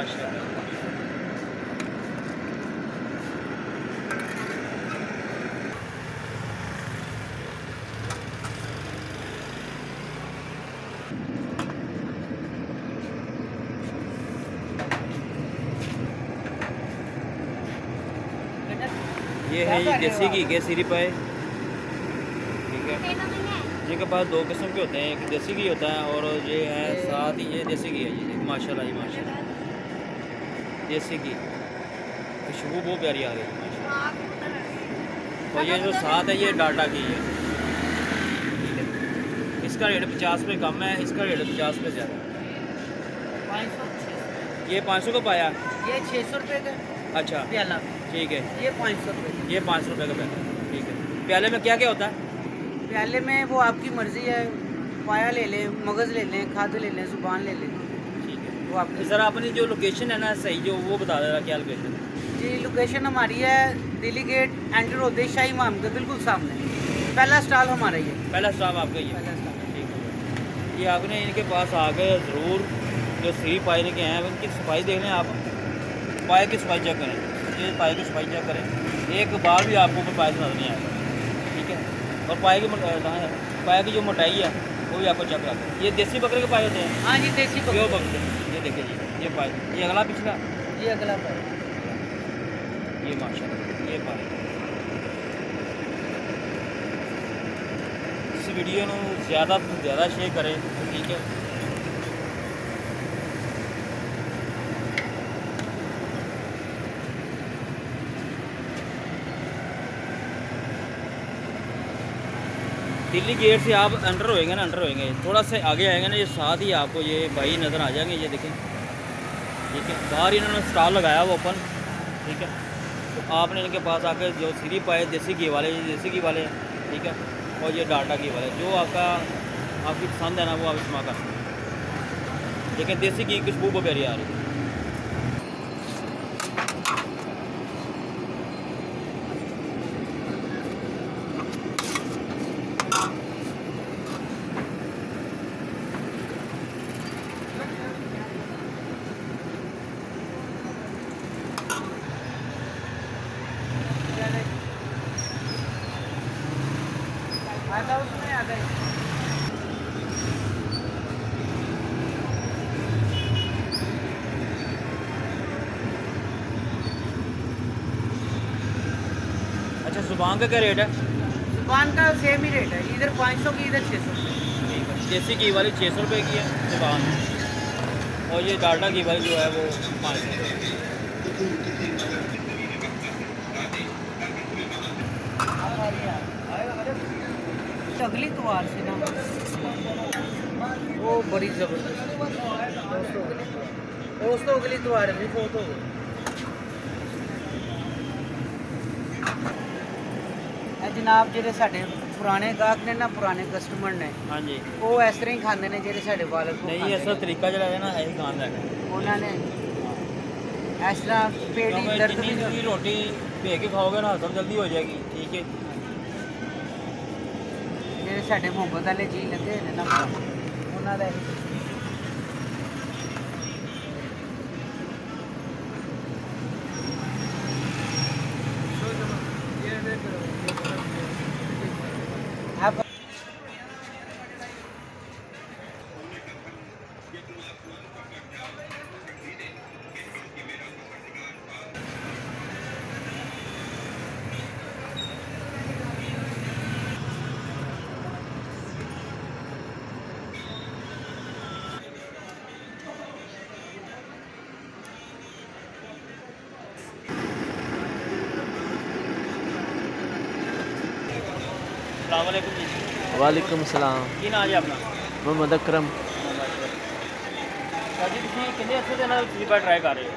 माशाल्लाह। ये है ये देसी घी के सिरप है, ठीक है। जिनके पास दो किस्म के होते हैं, एक देसी घी होता है और ये है साथ ही ये देसी घी है। ये माशाल्लाह ही माशाल्लाह देसी घी, खुशबू बहुत प्यारी आ रही है माशाल्लाह। और ये जो साथ है ये डाटा घी है, ठीक है। इसका रेट 50 रुपये कम है, इसका रेट 50 रुपये ज़्यादा है। 500 ये 500 का पाया, ये 600 रुपये का अच्छा प्याला, ठीक है। ये 500 रुपये, ये 500 रुपये का प्याला, ठीक है। प्याले में क्या क्या होता है? प्याले में वो आपकी मर्ज़ी है, पाया ले लें, मगज़ ले लें, खाद ले लें, ज़ुबान ले लें, ठीक है। वो आपकी। सर अपनी जो लोकेशन है ना सही, जो वो बता दे रहा, क्या लोकेशन है? जी लोकेशन हमारी है दिल्ली गेट एंटर होते शाही इमाम के बिल्कुल सामने, पहला स्टॉल हमारा ही है। पहला स्टॉप आपका ही है, पहला स्टॉल, ठीक है। ये आपने इनके पास आके ज़रूर जो सी पाए लेके आए हैं उनकी सफाई देख लें आप, पाए की सफाई चेक करें, ये पाए की सफाई चेक करें, एक बार भी आपको कोई पाए से नजर नहीं आएगा, ठीक है। और पाए की जो मोटाई है वो भी आपको चेक करें। ये देसी बकरे के पाए होते हैं? हाँ जी देसी प्योर बकरे, ये देखिए जी, ये पाए, ये अगला पिछला, ये अगला पाया, ये माशाल्लाह ये पाए। इस वीडियो को ज़्यादा से ज़्यादा शेयर करें, ठीक है। दिल्ली गेट से आप अंडर होएंगे ना, अंडर होएंगे थोड़ा सा आगे आएंगे ना, ये साथ ही आपको ये भाई नज़र आ जाएंगे, ये देखें, ठीक है। बाहर इन्होंने स्टॉल लगाया वो ओपन, ठीक है। तो आपने इनके पास आकर जो सिरप पाए देसी घी वाले, ये देसी घी वाले हैं, ठीक है। और ये डाटा घी वाले, जो आपकी पसंद है ना वो आप इस्तेमाल कर सकते हैं। लेकिन देसी घी की खुशबू बहुत प्यारी आ रही है। आता उसमें आ गए। अच्छा ज़ुबान का क्या रेट है? ज़ुबान का सेम ही रेट है, इधर 500 की, इधर 600 की। ठीक है। देसी घी वाली 600 रुपये की है ज़ुबान, और ये डालडा घी वाली जो है वो 500 रुपये। अगली त्वार से ना वो बड़ी ज़बरदस्त तो अगली त्वार है, वो तो जनाब ਜਿਹੜੇ ਸਾਡੇ पुराने गाहक ने ना, पुराने कस्टमर ने, हाँ जी, वो इस तरह ही खाते हैं ਜਿਹੜੇ ਸਾਡੇ ਵਾਲਦ को नहीं ऐसा तरीका जो है ना यही खान है। उन्होंने इस तरह पेट ही दर्द भी जितनी रोटी भे के खाओगे ना हजम जल्दी हो जाएगी, ठीक है। ਜਿਹੜੇ ਸਾਡੇ ਮੁਹੱਬਤ ਵਾਲੇ ਜੀ ਲੈਂਦੇ ਨੇ ਨਾ, ਉਹਨਾਂ ਦਾ आप अस्सलाम वालेकुम जी। वालेकुम सलाम। की नाम है अपना? मोहम्मद अकरम। जी तुम कितने अच्छे से ना स्लीपर ट्राई कर रहे हो?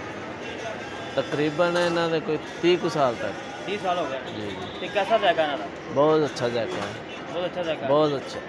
तकरीबन इन्हों ने कोई 30 साल तक। 30 साल हो गए जी तो कैसा जायका ना? बहुत अच्छा जायका है, बहुत अच्छा जायका, बहुत अच्छा।